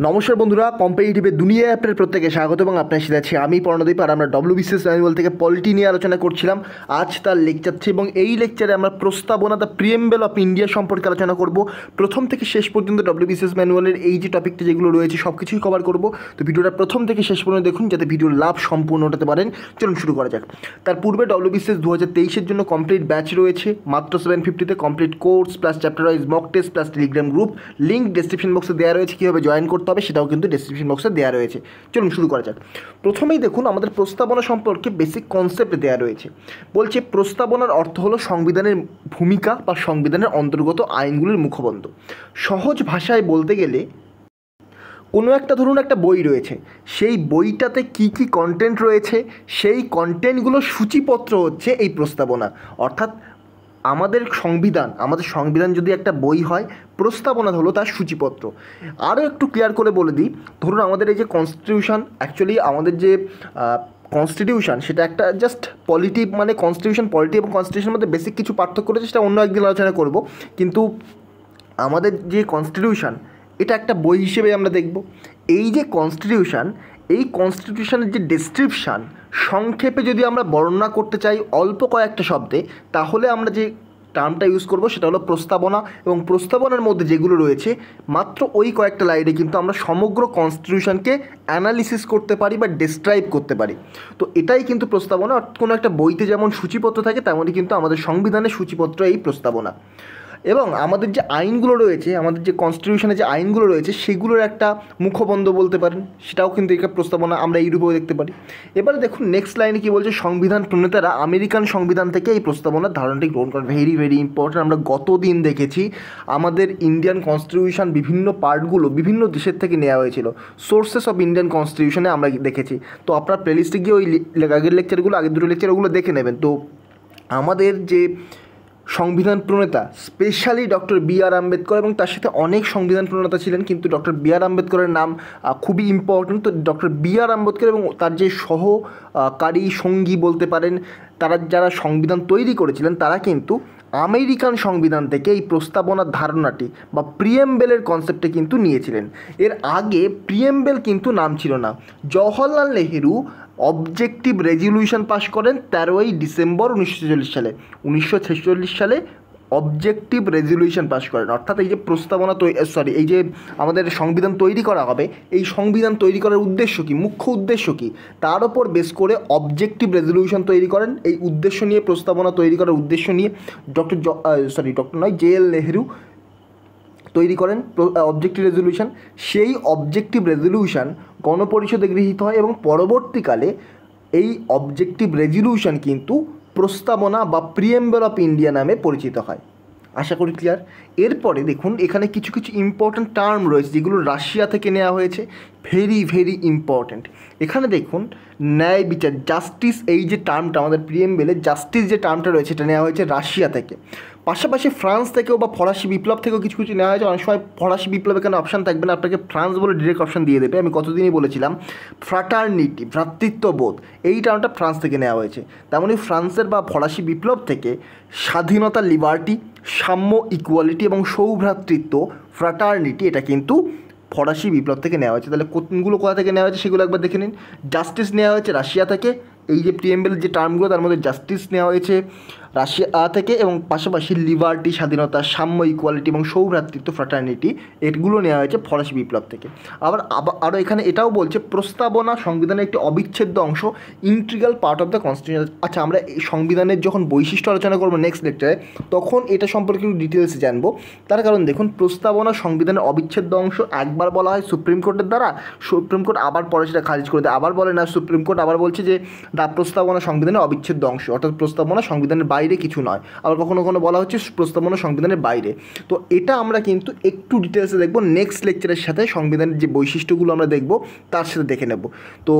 নমস্কার বন্ধুরা, কম্পিটিটিভের দুনিয়ায় আপনার প্রত্যেকে স্বাগত এবং আপনার সাথে আছি আমি পর্ণদীপ। আর আমরা WBCS ম্যানুয়াল থেকে পলিটি নিয়ে আলোচনা করছিলাম। আজ তার লেকচার এবং এই লেকচারে আমরা প্রস্তাবনা দ্য প্রিএম্বল অফ ইন্ডিয়া সম্পর্কে আলোচনা করব। প্রথম থেকে শেষ পর্যন্ত WBCS ম্যানুয়ালের এই যে টপিকটা যেগুলো রয়েছে সব কিছুই কভার করব। তো ভিডিওটা প্রথম থেকে শেষ পর্যন্ত দেখুন যাতে ভিডিওর লাভ সম্পূর্ণ হতে পারেন। চলুন শুরু করা যাক। তার পূর্বে WBCS 2023-এর জন্য কমপ্লিট ব্যাচ রয়েছে মাত্র 750-তে, complete course plus chapter wise mock test plus telegram group. Link description বক্সে দেওয়া রয়েছে, কীভাবে জয়েন করতে হবে সেটাও কিন্তু ডেসক্রিপশন বক্সে দেওয়া রয়েছে। চলুন শুরু করা যাক। প্রথমেই দেখুন আমাদের প্রস্তাবনা সম্পর্কে বেসিক কনসেপ্ট দেওয়া রয়েছে। বলছে প্রস্তাবনার অর্থ হলো সংবিধানের ভূমিকা বা সংবিধানের অন্তর্গত আইনগুলির মুখবন্ধ। সহজ ভাষায় বলতে গেলে কোনো একটা ধরুন একটা বই রয়েছে, সেই বইটাতে কি কি কন্টেন্ট রয়েছে সেই কন্টেন্টগুলোর সূচিপত্র হচ্ছে এই প্রস্তাবনা। অর্থাৎ আমাদের সংবিধান যদি একটা বই হয়, প্রস্তাবনা হলো তার সূচিপত্র। আরও একটু ক্লিয়ার করে বলে দিই, ধরুন আমাদের এই যে কনস্টিটিউশন, অ্যাকচুয়ালি আমাদের যে কনস্টিটিউশন সেটা একটা জাস্ট পলিটি, মানে কনস্টিটিউশন, পলিটি এবং কনস্টিটিউশনের মধ্যে বেসিক কিছু পার্থক্য রয়েছে, সেটা অন্য একদিন আলোচনা করব। কিন্তু আমাদের যে কনস্টিটিউশন এটা একটা বই হিসেবে আমরা দেখব। এই যে কনস্টিটিউশন, এই কনস্টিটিউশনের যে ডেসক্রিপশান সংক্ষেপে যদি আমরা বর্ণনা করতে চাই অল্প কয়েকটা শব্দে, তাহলে আমরা যে টার্মটা ইউজ করব সেটা হলো প্রস্তাবনা। এবং প্রস্তাবনার মধ্যে যেগুলো রয়েছে মাত্র ওই কয়েকটা লাইনে কিন্তু আমরা সমগ্র কনস্টিটিউশনকে অ্যানালিসিস করতে পারি বা ডেসক্রাইব করতে পারি। তো এটাই কিন্তু প্রস্তাবনা। কোনো একটা বইতে যেমন সূচিপত্র থাকে তেমনই কিন্তু আমাদের সংবিধানের সূচিপত্র এই প্রস্তাবনা। এবং আমাদের যে আইনগুলো রয়েছে, আমাদের যে কনস্টিটিউশনে যে আইনগুলো রয়েছে সেগুলোর একটা মুখবন্ধ বলতে পারেন, সেটাও কিন্তু একটা প্রস্তাবনা, আমরা এইরূপেও দেখতে পারি। এবারে দেখুন নেক্সট লাইনে কী বলছে, সংবিধান প্রণেতারা আমেরিকান সংবিধান থেকে এই প্রস্তাবনার ধারণাটি গ্রহণ করেন। Very very important. আমরা গত দিন দেখেছি আমাদের ইন্ডিয়ান কনস্টিটিউশন বিভিন্ন পার্টগুলো বিভিন্ন দেশের থেকে নেওয়া হয়েছিল। সোর্সেস অফ ইন্ডিয়ান কনস্টিটিউশনে আমরা দেখেছি। তো আপনার প্লেলিস্টে গিয়ে ওই আগের লেকচারগুলো, আগের দুটো লেকচার ওগুলো দেখে নেবেন। তো আমাদের যে সংবিধান প্রণেতা স্পেশালি ডক্টর বি.আর. আম্বেদকর, এবং তার সাথে অনেক সংবিধান প্রণেতা ছিলেন, কিন্তু ডক্টর বি.আর. আম্বেদকরের নাম খুবই ইম্পর্ট্যান্ট। তো ডক্টর বি.আর. আম্বেদকর এবং তার যে সহকারী সঙ্গী বলতে পারেন, তারা যারা সংবিধান তৈরি করেছিলেন তারা কিন্তু আমেরিকান সংবিধান থেকে এই প্রস্তাবনার ধারণাটি বা প্রিএম্বেলের কনসেপ্টে কিন্তু নিয়েছিলেন। এর আগে প্রিএম্বেল কিন্তু নাম ছিল না। Jawaharlal Nehru objective resolution pass করেন 13ই ডিসেম্বর 1946 সালে। 1946 সালে অবজেক্টিভ রেজলিউশন পাস করেন। অর্থাৎ এই যে প্রস্তাবনা এই যে আমাদের সংবিধান তৈরি করা হবে, এই সংবিধান তৈরি করার উদ্দেশ্য কী, মুখ্য উদ্দেশ্য কী, তার ওপর বেস করে অবজেক্টিভ রেজলিউশন তৈরি করেন। এই উদ্দেশ্য নিয়ে, প্রস্তাবনা তৈরি করার উদ্দেশ্য নিয়ে জে.এল. নেহেরু তৈরি করেন অবজেক্টিভ রেজলিউশন। সেই অবজেক্টিভ রেজলিউশন গণপরিষদে গৃহীত হয় এবং পরবর্তীকালে এই অবজেক্টিভ রেজলিউশন কিন্তু প্রস্তাবনা বা প্রিএম্বল অফ ইন্ডিয়া নামে পরিচিত হয়। আশা করি ক্লিয়ার। এরপরে দেখুন এখানে কিছু কিছু ইম্পর্ট্যান্ট টার্ম রয়েছে যেগুলো রাশিয়া থেকে নেওয়া হয়েছে। Very very important. এখানে দেখুন ন্যায় বিচার, জাস্টিস, এই যে টার্মটা আমাদের প্রিএম্বলে জাস্টিস যে টার্মটা রয়েছে এটা নেওয়া হয়েছে রাশিয়া থেকে। পাশাপাশি ফ্রান্স থেকেও বা ফরাসি বিপ্লব থেকেও কিছু কিছু নেওয়া হয়েছে। অনেক সময় ফরাসি বিপ্লব এখানে অপশান থাকবে না, আপনাকে ফ্রান্স বলে ডিরেক্ট অপশান দিয়ে দেবে। আমি কতদিনই বলেছিলাম ফ্রাটার্নিটি, ভ্রাতৃত্ববোধ, এই টার্মটা ফ্রান্স থেকে নেওয়া হয়েছে। তেমনই ফ্রান্সের বা ফরাসি বিপ্লব থেকে স্বাধীনতা, লিবার্টি, সাম্য, ইকুয়ালিটি এবং সৌভ্রাতৃত্ব, ফ্রাটার্নিটি, এটা কিন্তু ফরাসি বিপ্লব থেকে নেওয়া হয়েছে। তাহলে কোনগুলো কোথা থেকে নেওয়া হয়েছে সেগুলো একবার দেখে নিন। জাস্টিস নেওয়া হয়েছে রাশিয়া থেকে। এই যে প্রিএম্বল যে টার্মগুলো তার মধ্যে জাস্টিস নেওয়া হয়েছে রাশিয়া থেকে, এবং পাশাপাশি লিবার্টি, স্বাধীনতা, সাম্য, ইকুয়ালিটি এবং সৌভ্রাতৃত্ব, ফ্রাটার্নিটি, এগুলো নেওয়া হয়েছে ফরাসি বিপ্লব থেকে। আরও এখানে এটাও বলছে প্রস্তাবনা সংবিধানের একটি অবিচ্ছেদ্য অংশ, integral part of the constitution. আচ্ছা, আমরা এই সংবিধানের যখন বৈশিষ্ট্য আলোচনা করবো নেক্সট লেকচারে, তখন এটা সম্পর্কে একটু ডিটেলসে জানবো। তার কারণ দেখুন প্রস্তাবনা সংবিধানের অবিচ্ছেদ্য অংশ একবার বলা হয় সুপ্রিম কোর্টের দ্বারা, সুপ্রিম কোর্ট আবার পরে সেটা খারিজ করে দেয়। আবার বলে না, সুপ্রিম কোর্ট আবার বলছে যে প্রস্তাবনা সংবিধানের অবিচ্ছেদ্য অংশ, অর্থাৎ প্রস্তাবনা সংবিধানের বাইরে কিছু নয়। আবার কখনো কখনো বলা হচ্ছে প্রস্তাবনা সংবিধানের বাইরে। তো এটা আমরা কিন্তু একটু ডিটেলসে দেখব নেক্সট লেকচারের সাথে। সংবিধানের যে বৈশিষ্ট্যগুলো আমরা দেখব তার সাথে দেখে নেব। তো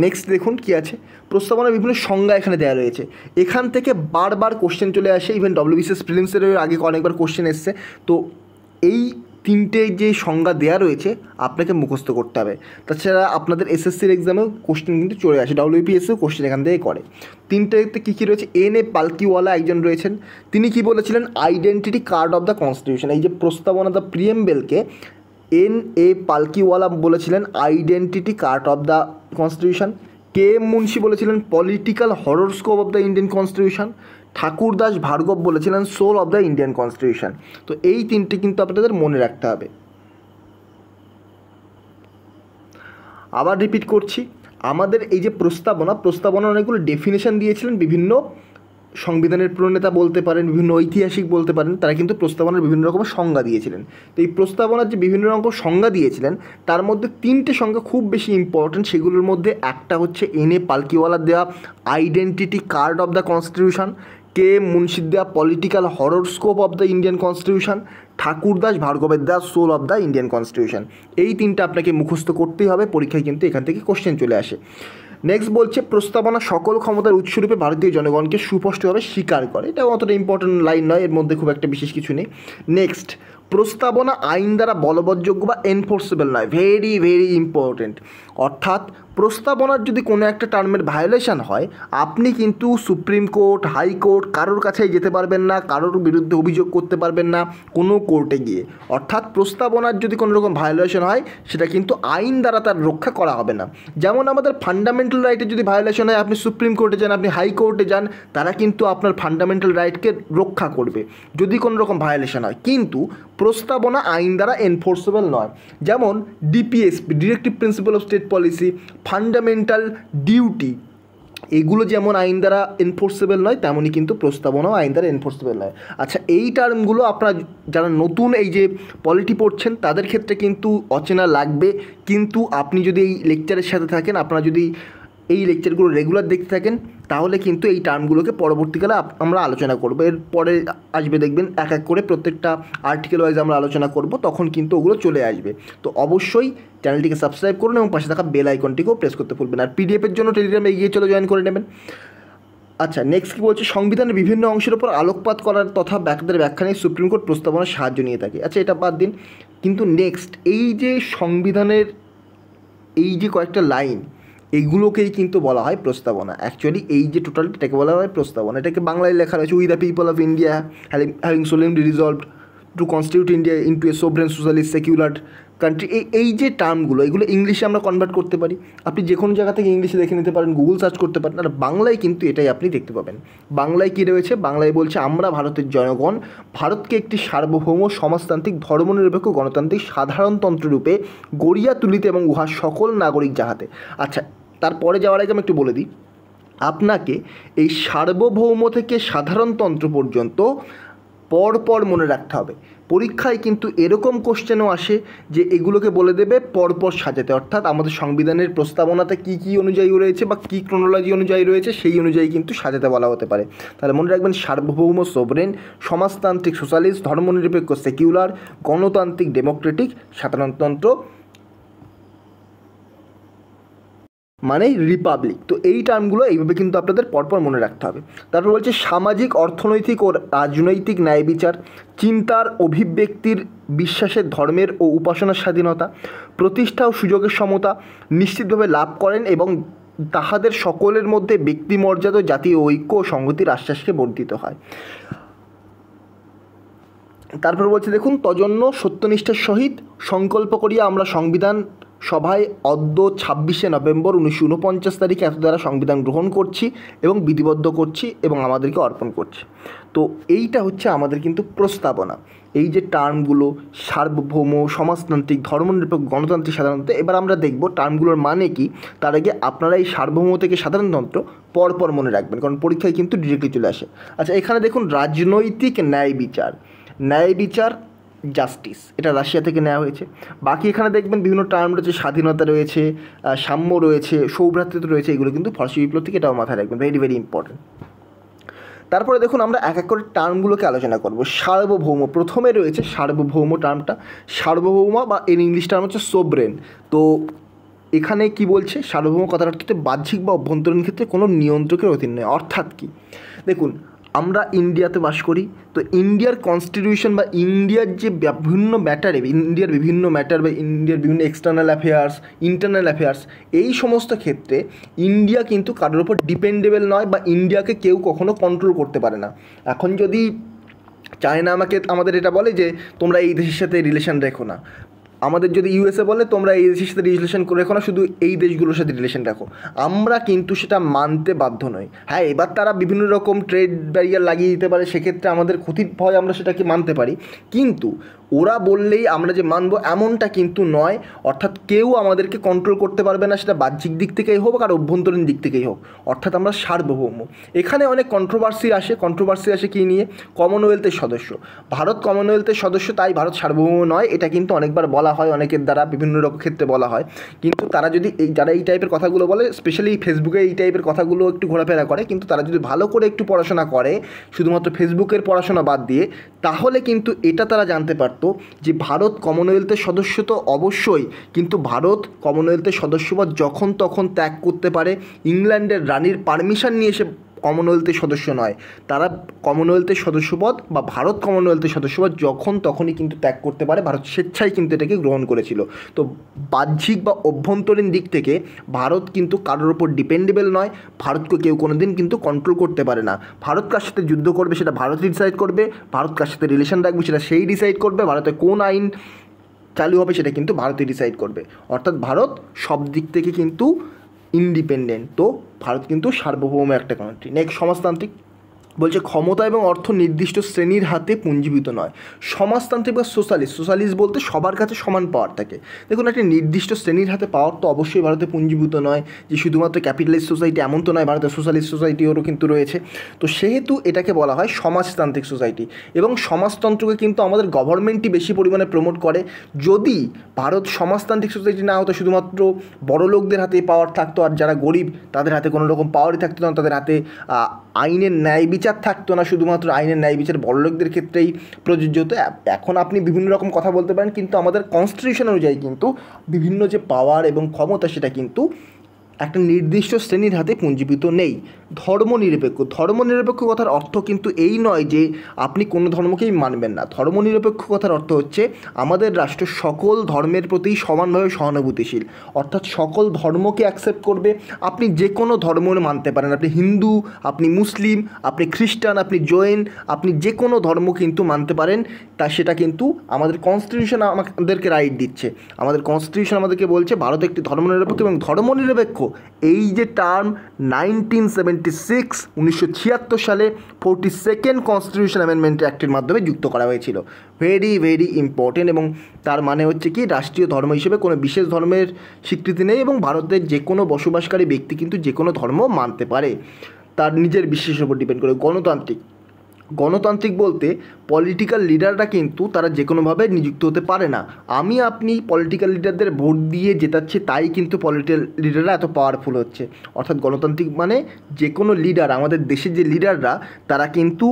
নেক্সট দেখুন কী আছে, প্রস্তাবনার বিভিন্ন সংজ্ঞা এখানে দেওয়া রয়েছে। এখান থেকে বারবার কোশ্চেন চলে আসে, ইভেন WBCS প্রিলিমসের আগে অনেকবার কোশ্চেন এসছে। তো এই তিনটে যে সংজ্ঞা দেওয়া রয়েছে আপনাকে মুখস্থ করতে হবে। তাছাড়া আপনাদের SSCর এক্সামেও কোশ্চেন কিন্তু চলে আসে, WPSCও কোশ্চেন এখান থেকে করে। তিনটেতে কী কী রয়েছে, N.A. পালকিওয়ালা একজন রয়েছেন, তিনি কি বলেছিলেন, identity card of the constitution, এই যে প্রস্তাবনা দ্য প্রিএম্বলকে N.A. পালকিওয়ালা বলেছিলেন identity card of the constitution. K.M. Munshi বলেছিলেন political horoscope of the Indian constitution. Thakurdas Bhargava বলেছিলেন soul of the Indian constitution. তো এই তিনটে কিন্তু আপনাদের মনে রাখতে হবে। আবার রিপিট করছি, আমাদের এই যে প্রস্তাবনা অনেকগুলো ডেফিনেশন দিয়েছিলেন বিভিন্ন সংবিধানের প্রণেতা বলতে পারেন, বিভিন্ন ঐতিহাসিক বলতে পারেন, তারা কিন্তু প্রস্তাবনার বিভিন্ন রকমের সংজ্ঞা দিয়েছিলেন। তো এই প্রস্তাবনার যে বিভিন্ন রকম সংজ্ঞা দিয়েছিলেন তার মধ্যে তিনটে সংজ্ঞা খুব বেশি ইম্পর্ট্যান্ট। সেগুলোর মধ্যে একটা হচ্ছে N.A. পালকিওয়ালার দেওয়া identity card of the constitution, K.M. মুন্সির দেওয়া political horoscope of the Indian constitution, Thakurdas ভার্গবের দেওয়া soul of the Indian constitution. এই তিনটা আপনাকে মুখস্থ করতেই হবে, পরীক্ষায় কিন্তু এখান থেকে কোশ্চেন চলে আসে। নেক্সট বলছে প্রস্তাবনা সকল ক্ষমতার উৎসরূপে ভারতীয় জনগণকে সুস্পষ্টভাবে স্বীকার করে। এটা অতটা ইম্পর্টেন্ট লাইন নয়, এর মধ্যে খুব একটা বিশেষ কিছু নেই। নেক্সট, প্রস্তাবনা আইন দ্বারা বলবৎযোগ্য বা এনফোর্সেবল নয়। Very very important. অর্থাৎ প্রস্তাবনার যদি কোনো একটা টার্মের ভায়োলেশন হয়, আপনি কিন্তু সুপ্রিম কোর্ট, হাইকোর্ট কারোর কাছেই যেতে পারবেন না, কারোর বিরুদ্ধে অভিযোগ করতে পারবেন না কোনো কোর্টে গিয়ে। অর্থাৎ প্রস্তাবনার যদি কোনো রকম ভায়োলেশন হয় সেটা কিন্তু আইন দ্বারা তার রক্ষা করা হবে না। যেমন আমাদের ফান্ডামেন্টাল রাইটের যদি ভায়োলেশন হয়, আপনি সুপ্রিম কোর্টে যান, আপনি হাইকোর্টে যান, তারা কিন্তু আপনার ফান্ডামেন্টাল রাইটকে রক্ষা করবে যদি কোনো রকম ভায়োলেশন হয়। কিন্তু প্রস্তাবনা আইন দ্বারা এনফোর্সেবল নয়। যেমন DPSP, directive principal of state policy, fundamental duty, এগুলো যেমন আইন দ্বারা এনফোর্সেবল নয়, তেমনই কিন্তু প্রস্তাবনাও আইন দ্বারা এনফোর্সেবল নয়। আচ্ছা, এই টার্মগুলো আপনারা যারা নতুন এই যে পলিটি পড়ছেন তাদের ক্ষেত্রে কিন্তু অচেনা লাগবে, কিন্তু আপনি যদি এই লেকচারের সাথে থাকেন, আপনারা যদি এই লেকচারগুলো রেগুলার দেখতে থাকেন, তাহলে কিন্তু এই টার্মগুলোকে পরবর্তীকালে আমরা আলোচনা করবো। এর পরে আসবে দেখবেন এক এক করে প্রত্যেকটা আর্টিকেল ওয়াইজ আমরা আলোচনা করব, তখন কিন্তু ওগুলো চলে আসবে। তো অবশ্যই চ্যানেলটিকে সাবস্ক্রাইব করুন এবং পাশে থাকা বেল আইকনটিকেও প্রেস করতে ভুলবেন। আর পিডিএফের জন্য টেলিগ্রামে এগিয়ে চলে জয়েন করে নেবেন। আচ্ছা, নেক্সট কী বলছে, সংবিধানের বিভিন্ন অংশের উপর আলোকপাত করার তথা ব্যাখ্যা নিয়ে সুপ্রিম কোর্ট প্রস্তাবনার সাহায্য নিয়ে থাকে। আচ্ছা, এটা বাদ দিন, কিন্তু নেক্সট এই যে সংবিধানের এই যে কয়েকটা লাইন, এগুলোকেই কিন্তু বলা হয় প্রস্তাবনা। অ্যাকচুয়ালি এই যে টোটালটাকে বলা হয় প্রস্তাবনা। এটাকে বাংলায় লেখা রয়েছে, we the people of India having সোলেমলি resolved two constitute India into A sovereign socialist secular country. এই যে টার্মগুলো, এগুলো ইংলিশে আমরা কনভার্ট করতে পারি। আপনি যে কোনো জায়গা থেকে ইংলিশে দেখে নিতে পারেন, গুগল সার্চ করতে পারেন। আর বাংলায় কিন্তু এটাই আপনি দেখতে পাবেন। বাংলায় কী রয়েছে, বাংলায় বলছে আমরা ভারতের জনগণ ভারতকে একটি সার্বভৌম সমাজতান্ত্রিক ধর্মনিরপেক্ষ গণতান্ত্রিক সাধারণতন্ত্র রূপে গড়িয়া তুলিতে এবং উহার সকল নাগরিক যাহাতে। আচ্ছা, তারপরে যাওয়ার আগে আমি একটু বলে দিই, আপনাকে এই সার্বভৌম থেকে সাধারণতন্ত্র পর্যন্ত পরপর মনে রাখতে হবে। পরীক্ষায় কিন্তু এরকম কোশ্চেনও আসে যে এগুলোকে বলে দেবে পরপর সাজাতে, অর্থাৎ আমাদের সংবিধানের প্রস্তাবনাতে কী কী অনুযায়ী রয়েছে বা কী ক্রোনোলজি অনুযায়ী রয়েছে সেই অনুযায়ী কিন্তু সাজাতে বলা হতে পারে। তাহলে মনে রাখবেন, সার্বভৌম সোভরেন, সমাজতান্ত্রিক সোশ্যালিস্ট, ধর্মনিরপেক্ষ সেকুলার, গণতান্ত্রিক ডেমোক্রেটিক, সাধারণতন্ত্র মানে রিপাবলিক। তো এই টার্মগুলো এইভাবে কিন্তু আপনাদের পরপর মনে রাখতে হবে। তারপর বলছে সামাজিক, অর্থনৈতিক ও রাজনৈতিক ন্যায় বিচার, চিন্তার, অভিব্যক্তির, বিশ্বাসের, ধর্মের ও উপাসনার স্বাধীনতা, প্রতিষ্ঠা ও সুযোগের সমতা নিশ্চিতভাবে লাভ করেন এবং তাহাদের সকলের মধ্যে ব্যক্তি মর্যাদা, জাতীয় ঐক্য ও সংহতির আশ্বাসকে বর্ধিত হয়। তারপর বলছে দেখুন, তজন্য সত্যনিষ্ঠার সহিত সংকল্প করিয়া আমরা সংবিধান সভায় অদ্য 26শে নভেম্বর 1949 তারিখে এত দ্বারা সংবিধান গ্রহণ করছি এবং বিধিবদ্ধ করছি এবং আমাদেরকে অর্পণ করছি। তো এইটা হচ্ছে আমাদের কিন্তু প্রস্তাবনা। এই যে টার্মগুলো সার্বভৌম, সমাজতান্ত্রিক, ধর্মনিরপেক্ষ, গণতান্ত্রিক, সাধারণতন্ত্র, এবার আমরা দেখব টার্মগুলোর মানে কি। তার আগে আপনারা এই সার্বভৌম থেকে সাধারণতন্ত্র পরপর মনে রাখবেন, কারণ পরীক্ষায় কিন্তু ডিরেক্টলি চলে আসে। আচ্ছা, এখানে দেখুন রাজনৈতিক ন্যায় বিচার, ন্যায় বিচার জাস্টিস, এটা রাশিয়া থেকে নেওয়া হয়েছে। বাকি এখানে দেখবেন বিভিন্ন টার্ম রয়েছে, স্বাধীনতা রয়েছে, সাম্য রয়েছে, সৌভ্রাতৃত্ব রয়েছে, এগুলো কিন্তু ফরাসি বিপ্লব থেকে, এটাও মাথায় রাখবেন, ভেরি ভেরি ইম্পর্টেন্ট। তারপরে দেখুন আমরা এক এক করে টার্মগুলোকে আলোচনা করব। সার্বভৌম, প্রথমে রয়েছে সার্বভৌম টার্মটা। সার্বভৌম বা এর ইংলিশ টার্ম হচ্ছে সোভরেন। তো এখানে কি বলছে, সার্বভৌম কথার অর্থ বাহ্যিক বা অভ্যন্তরীণ ক্ষেত্রে কোনো নিয়ন্ত্রকের অধীন নয়। অর্থাৎ কি, দেখুন আমরা ইন্ডিয়াতে বাস করি, তো ইন্ডিয়ার কনস্টিটিউশন বা ইন্ডিয়ার যে বিভিন্ন ম্যাটারে, ইন্ডিয়ার বিভিন্ন ম্যাটার বা ইন্ডিয়ার বিভিন্ন এক্সটার্নাল অ্যাফেয়ার্স, ইন্টারনাল অ্যাফেয়ার্স, এই সমস্ত ক্ষেত্রে ইন্ডিয়া কিন্তু কারোর ওপর ডিপেন্ডেবল নয় বা ইন্ডিয়াকে কেউ কখনো কন্ট্রোল করতে পারে না। এখন যদি চায়না আমাদের এটা বলে যে তোমরা এই দেশের সাথে রিলেশন রেখো না, আমাদের যদি ইউএসএ বলে তোমরা এই দেশের সাথে রিলেশন করে রেখো না, শুধু এই দেশগুলোর সাথে রিলেশন রাখো, আমরা কিন্তু সেটা মানতে বাধ্য নই। হ্যাঁ, এবার তারা বিভিন্ন রকম ট্রেড ব্যারিয়ার লাগিয়ে দিতে পারে, সেক্ষেত্রে আমাদের ক্ষতির ভয় আমরা সেটাকে মানতে পারি, কিন্তু ওরা বললেই আমরা যে মানবো এমনটা কিন্তু নয়। অর্থাৎ কেউ আমাদেরকে কন্ট্রোল করতে পারবে না, সেটা বাহ্যিক দিক থেকেই হোক আর অভ্যন্তরীণ দিক থেকেই হোক। অর্থাৎ আমরা সার্বভৌম। এখানে অনেক কন্ট্রোভার্সি আসে কী নিয়ে? কমনওয়েলথের সদস্য। ভারত কমনওয়েলথের সদস্য, তাই ভারত সার্বভৌম নয়, এটা কিন্তু অনেকবার বলা হয়, অনেকের দ্বারা বিভিন্ন রকম ক্ষেত্রে বলা হয়। কিন্তু তারা যদি যারা এই টাইপের কথাগুলো বলে, স্পেশালি ফেসবুকে এই টাইপের কথাগুলো একটু ঘোরাফেরা করে, কিন্তু তারা যদি ভালো করে একটু পড়াশোনা করে, শুধুমাত্র ফেসবুকের পড়াশোনা বাদ দিয়ে, তাহলে কিন্তু এটা তারা জানতে পারতো যে ভারত কমনওয়েলথের সদস্য তো অবশ্যই, কিন্তু ভারত কমনওয়েলথের সদস্যপদ যখন তখন ত্যাগ করতে পারে। ইংল্যান্ডের রানীর পারমিশন নিয়ে সে কমনওয়েলথের সদস্য নয়। তারা কমনওয়েলথের সদস্যপদ বা ভারত কমনওয়েলথের সদস্যপদ যখন তখনই কিন্তু ত্যাগ করতে পারে। ভারত স্বেচ্ছায় কিন্তু এটাকে গ্রহণ করেছিল। তো বাহ্যিক বা অভ্যন্তরীণ দিক থেকে ভারত কিন্তু কারোর ওপর ডিপেন্ডেবল নয়। ভারতকে কেউ কোনো দিন কিন্তু কন্ট্রোল করতে পারে না। ভারত কার সাথে যুদ্ধ করবে সেটা ভারত ডিসাইড করবে, ভারত কার সাথে রিলেশন রাখবে সেটা সেই ডিসাইড করবে, ভারতে কোন আইন চালু হবে সেটা কিন্তু ভারতই ডিসাইড করবে। অর্থাৎ ভারত সব দিক থেকে কিন্তু ইন্ডিপেন্ডেন্ট। তো ভারত কিন্তু সার্বভৌম একটা কান্ট্রি। নেক্সট, সমাজতান্ত্রিক বলছে ক্ষমতা এবং অর্থ নির্দিষ্ট শ্রেণীর হাতে পুঞ্জীভূত নয়। সমাজতান্ত্রিক বা সোশ্যালিস্ট বলতে সবার কাছে সমান পাওয়ার থাকে। দেখুন, একটা নির্দিষ্ট শ্রেণীর হাতে পাওয়ার তো অবশ্যই ভারতে পুঞ্জীভূত নয়, যে শুধুমাত্র ক্যাপিটালিস্ট সোসাইটি এমন তো নয়, ভারতের সোশ্যালিস্ট সোসাইটিরও কিন্তু রয়েছে। তো সেহেতু এটাকে বলা হয় সমাজতান্ত্রিক সোসাইটি। এবং সমাজতন্ত্রকে কিন্তু আমাদের গভর্নমেন্টই বেশি পরিমাণে প্রমোট করে। যদি ভারত সমাজতান্ত্রিক সোসাইটি না হতো, শুধুমাত্র বড় লোকদের হাতেই পাওয়ার থাকতো, আর যারা গরিব তাদের হাতে কোনো রকম পাওয়ারই থাকতো না, তাদের হাতে আইনের ন্যায় বিচার থাকতো না, শুধুমাত্র আইনের ন্যায় বিচার বড়লোকদের ক্ষেত্রেই প্রযোজ্য হতো। এখন আপনি বিভিন্ন রকম কথা বলতে পারেন, কিন্তু আমাদের কনস্টিটিউশন অনুযায়ী কিন্তু বিভিন্ন যে পাওয়ার এবং ক্ষমতা সেটা কিন্তু একটা নির্দিষ্ট শ্রেণীর হাতে পুঞ্জীভূত নেই। ধর্মনিরপেক্ষ কথার অর্থ কিন্তু এই নয় যে আপনি কোনো ধর্মকেই মানবেন না। ধর্মনিরপেক্ষ কথার অর্থ হচ্ছে আমাদের রাষ্ট্র সকল ধর্মের প্রতি সমানভাবে সহানুভূতিশীল, অর্থাৎ সকল ধর্মকে অ্যাকসেপ্ট করবে। আপনি যে কোনো ধর্ম মানতে পারেন, আপনি হিন্দু, আপনি মুসলিম, আপনি খ্রিস্টান, আপনি জৈন, আপনি যে কোনো ধর্ম কিন্তু মানতে পারেন। তা সেটা কিন্তু আমাদের কনস্টিটিউশন আমাদেরকে রাইট দিচ্ছে। আমাদের কনস্টিটিউশন আমাদেরকে বলছে ভারত একটি ধর্মনিরপেক্ষ, এবং ধর্মনিরপেক্ষ এই যে টার্ম 1976 সালে 42nd কনস্টিটিউশন অ্যামেন্ডমেন্ট অ্যাক্টের মাধ্যমে যুক্ত করা হয়েছিল। Very very important. এবং তার মানে হচ্ছে কি, রাষ্ট্রীয় ধর্ম হিসেবে কোনো বিশেষ ধর্মের স্বীকৃতি নেই, এবং ভারতের যে কোনো বসবাসকারী ব্যক্তি কিন্তু যে কোনো ধর্ম মানতে পারে, তার নিজের বিশ্বাসের উপর ডিপেন্ড করে। গণতান্ত্রিক বলতে পলিটিক্যাল লিডাররা কিন্তু তারা যে কোনোভাবে নিযুক্ত হতে পারে না। আপনি পলিটিক্যাল লিডারদের ভোট দিয়ে জেতাচ্ছে, তাই কিন্তু পলিটিক্যাল লিডাররা এত পাওয়ারফুল হচ্ছে। অর্থাৎ গণতান্ত্রিক মানে যে কোনো লিডার, আমাদের দেশের যে লিডাররা, তারা কিন্তু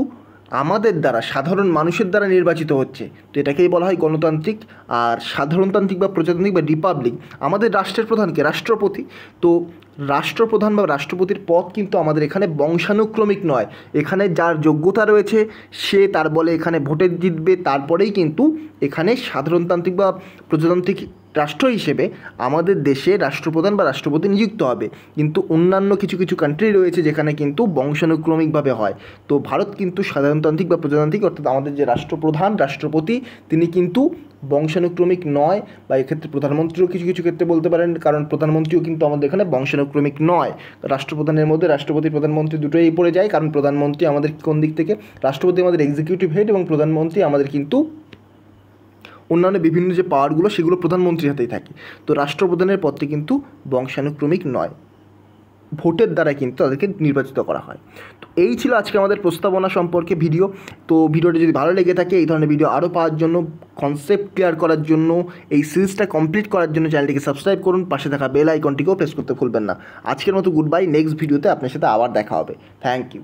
আমাদের দ্বারা, সাধারণ মানুষের দ্বারা নির্বাচিত হচ্ছে। তো এটাকেই বলা হয় গণতান্ত্রিক। আর সাধারণতান্ত্রিক বা প্রজাতান্ত্রিক বা রিপাবলিক, আমাদের রাষ্ট্রের প্রধানকে রাষ্ট্রপতি। তো রাষ্ট্রপ্রধান বা রাষ্ট্রপতির পদ কিন্তু আমাদের এখানে বংশানুক্রমিক নয়। এখানে যার যোগ্যতা রয়েছে সে তার বলে এখানে ভোটে জিতবে, তারপরেই কিন্তু এখানে সাধারণতান্ত্রিক বা প্রজাতান্ত্রিক রাষ্ট্র হিসেবে আমাদের দেশে রাষ্ট্রপ্রধান বা রাষ্ট্রপতি নিযুক্ত হবে। কিন্তু অন্যান্য কিছু কান্ট্রি রয়েছে যেখানে কিন্তু বংশানুক্রমিকভাবে হয়। তো ভারত কিন্তু সাধারণতান্ত্রিক বা প্রজাতান্ত্রিক, অর্থাৎ আমাদের যে রাষ্ট্রপ্রধান রাষ্ট্রপতি তিনি কিন্তু বংশানুক্রমিক নয়। বা এক্ষেত্রে প্রধানমন্ত্রীও কিছু ক্ষেত্রে বলতে পারেন, কারণ প্রধানমন্ত্রীও কিন্তু আমাদের এখানে বংশানুক্রমিক নয়। রাষ্ট্রপ্রধানের মধ্যে রাষ্ট্রপতি প্রধানমন্ত্রী দুটোই পড়ে যায়, কারণ প্রধানমন্ত্রী আমাদের কোন দিক থেকে, রাষ্ট্রপতি আমাদের এক্সিকিউটিভ হেড, এবং প্রধানমন্ত্রী আমাদের কিন্তু অন্যান্য বিভিন্ন যে পাওয়ারগুলো সেগুলো প্রধানমন্ত্রীর হাতেই থাকে। তো রাষ্ট্রপ্রধানের পদটি কিন্তু বংশানুক্রমিক নয়, ভোটের দ্বারা কিন্তু তাদেরকে নির্বাচিত করা হয়। তো এই ছিল আজকে আমাদের প্রস্তাবনা সম্পর্কে ভিডিও। তো ভিডিওটি যদি ভালো লেগে থাকে, এই ধরনের ভিডিও আরও পাওয়ার জন্য, কনসেপ্ট ক্লিয়ার করার জন্য, এই সিরিজটা কমপ্লিট করার জন্য চ্যানেলটিকে সাবস্ক্রাইব করুন, পাশে থাকা বেল আইকনটিকেও প্রেস করতে ভুলবেন না। আজকের মতো গুড বাই। নেক্সট ভিডিওতে আপনার সাথে আবার দেখা হবে। Thank you.